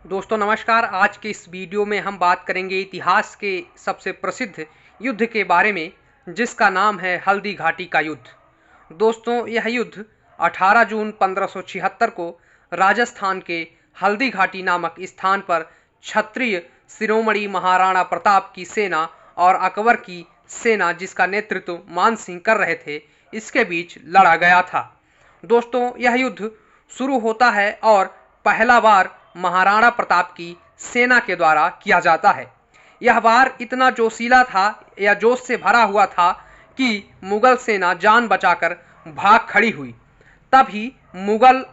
दोस्तों नमस्कार। आज के इस वीडियो में हम बात करेंगे इतिहास के सबसे प्रसिद्ध युद्ध के बारे में, जिसका नाम है हल्दी घाटी का युद्ध। दोस्तों यह युद्ध 18 जून 1576 को राजस्थान के हल्दी घाटी नामक स्थान पर क्षत्रिय शिरोमणि महाराणा प्रताप की सेना और अकबर की सेना, जिसका नेतृत्व मान सिंह कर रहे थे, इसके बीच लड़ा गया था। दोस्तों यह युद्ध शुरू होता है और पहला वार महाराणा प्रताप की सेना के द्वारा किया जाता है। यह वार इतना जोशीला था या जोश से भरा हुआ था कि मुगल सेना जान बचाकर भाग खड़ी हुई। तभी मुगल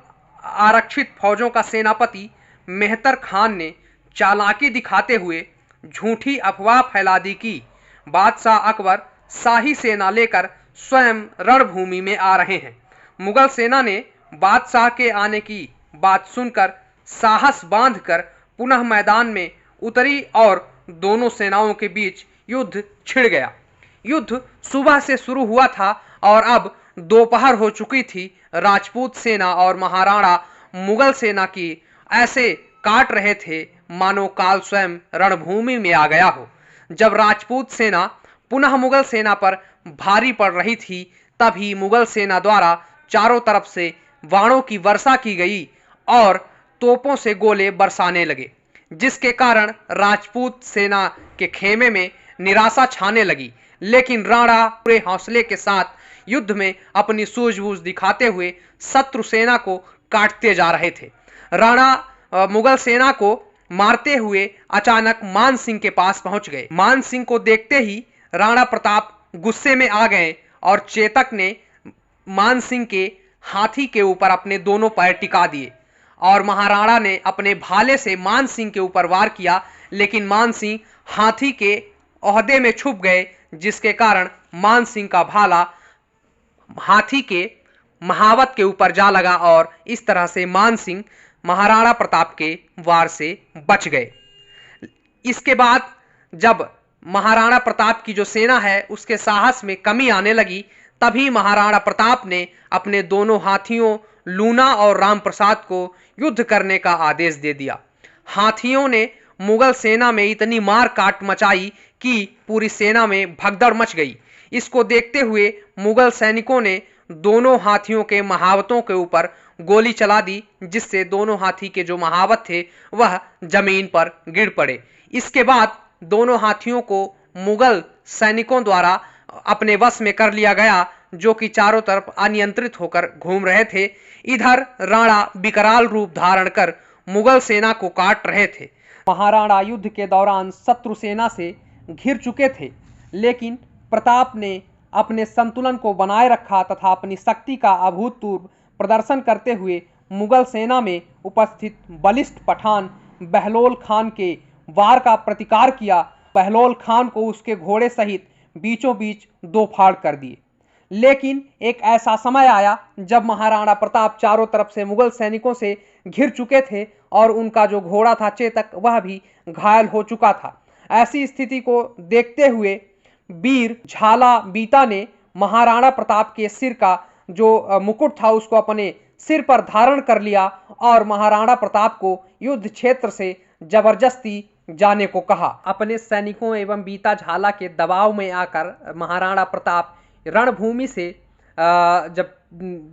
आरक्षित फौजों का सेनापति मेहतर खान ने चालाकी दिखाते हुए झूठी अफवाह फैला दी कि बादशाह अकबर शाही सेना लेकर स्वयं रणभूमि में आ रहे हैं। मुगल सेना ने बादशाह के आने की बात सुनकर साहस बांधकर पुनः मैदान में उतरी और दोनों सेनाओं के बीच युद्ध छिड़ गया। युद्ध सुबह से शुरू हुआ था और अब दोपहर हो चुकी थी। राजपूत सेना और महाराणा मुगल सेना की ऐसे काट रहे थे मानो काल स्वयं रणभूमि में आ गया हो। जब राजपूत सेना पुनः मुगल सेना पर भारी पड़ रही थी, तभी मुगल सेना द्वारा चारों तरफ से बाणों की वर्षा की गई और तोपों से गोले बरसाने लगे, जिसके कारण राजपूत सेना के खेमे में निराशा छाने लगी। लेकिन राणा पूरे हौसले के साथ युद्ध में अपनी सूझबूझ दिखाते हुए शत्रु सेना को काटते जा रहे थे। राणा मुगल सेना को मारते हुए अचानक मान सिंह के पास पहुंच गए। मान सिंह को देखते ही राणा प्रताप गुस्से में आ गए और चेतक ने मान सिंह के हाथी के ऊपर अपने दोनों पैर टिका दिए और महाराणा ने अपने भाले से मान सिंह के ऊपर वार किया, लेकिन मान सिंह हाथी के ओहदे में छुप गए, जिसके कारण मान सिंह का भाला हाथी के महावत के ऊपर जा लगा और इस तरह से मान सिंह महाराणा प्रताप के वार से बच गए। इसके बाद जब महाराणा प्रताप की जो सेना है उसके साहस में कमी आने लगी, तभी महाराणा प्रताप ने अपने दोनों हाथियों लूना और राम प्रसाद को युद्ध करने का आदेश दे दिया। हाथियों ने मुगल सेना में इतनी मार काट मचाई कि पूरी सेना में भगदड़ मच गई। इसको देखते हुए मुगल सैनिकों ने दोनों हाथियों के महावतों के ऊपर गोली चला दी, जिससे दोनों हाथी के जो महावत थे वह जमीन पर गिर पड़े। इसके बाद दोनों हाथियों को मुगल सैनिकों द्वारा अपने वश में कर लिया गया, जो कि चारों तरफ अनियंत्रित होकर घूम रहे थे। इधर राणा विकराल रूप धारण कर मुगल सेना को काट रहे थे। महाराणा युद्ध के दौरान शत्रु सेना से घिर चुके थे, लेकिन प्रताप ने अपने संतुलन को बनाए रखा तथा अपनी शक्ति का अभूतपूर्व प्रदर्शन करते हुए मुगल सेना में उपस्थित बलिष्ठ पठान बहलोल खान के वार का प्रतिकार किया। बहलोल खान को उसके घोड़े सहित बीचों बीच दो फाड़ कर दिए। लेकिन एक ऐसा समय आया जब महाराणा प्रताप चारों तरफ से मुगल सैनिकों से घिर चुके थे और उनका जो घोड़ा था चेतक, वह भी घायल हो चुका था। ऐसी स्थिति को देखते हुए वीर झाला बीता ने महाराणा प्रताप के सिर का जो मुकुट था उसको अपने सिर पर धारण कर लिया और महाराणा प्रताप को युद्ध क्षेत्र से जबरदस्ती जाने को कहा। अपने सैनिकों एवं बीता झाला के दबाव में आकर महाराणा प्रताप रणभूमि से जब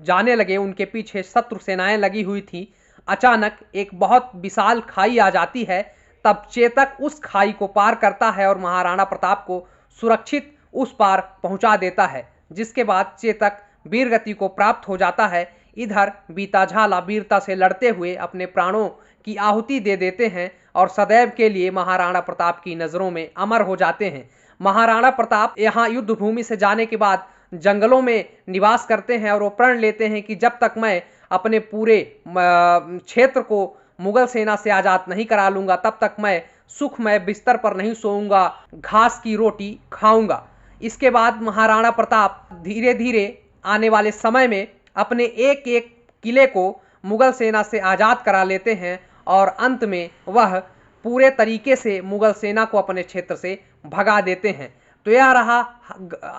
जाने लगे, उनके पीछे शत्रु सेनाएं लगी हुई थी। अचानक एक बहुत विशाल खाई आ जाती है। तब चेतक उस खाई को पार करता है और महाराणा प्रताप को सुरक्षित उस पार पहुंचा देता है, जिसके बाद चेतक वीरगति को प्राप्त हो जाता है। इधर बीता झाला वीरता से लड़ते हुए अपने प्राणों की आहुति दे देते हैं और सदैव के लिए महाराणा प्रताप की नजरों में अमर हो जाते हैं। महाराणा प्रताप यहाँ युद्ध भूमि से जाने के बाद जंगलों में निवास करते हैं और वो प्रण लेते हैं कि जब तक मैं अपने पूरे क्षेत्र को मुगल सेना से आजाद नहीं करा लूंगा, तब तक मैं सुखमय बिस्तर पर नहीं सोऊंगा, घास की रोटी खाऊंगा। इसके बाद महाराणा प्रताप धीरे धीरे आने वाले समय में अपने एक एक किले को मुगल सेना से आजाद करा लेते हैं और अंत में वह पूरे तरीके से मुगल सेना को अपने क्षेत्र से भगा देते हैं। तो यह रहा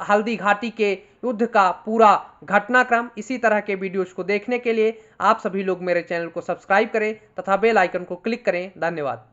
हल्दी घाटी के युद्ध का पूरा घटनाक्रम। इसी तरह के वीडियोज को देखने के लिए आप सभी लोग मेरे चैनल को सब्सक्राइब करें तथा बेल आइकन को क्लिक करें। धन्यवाद।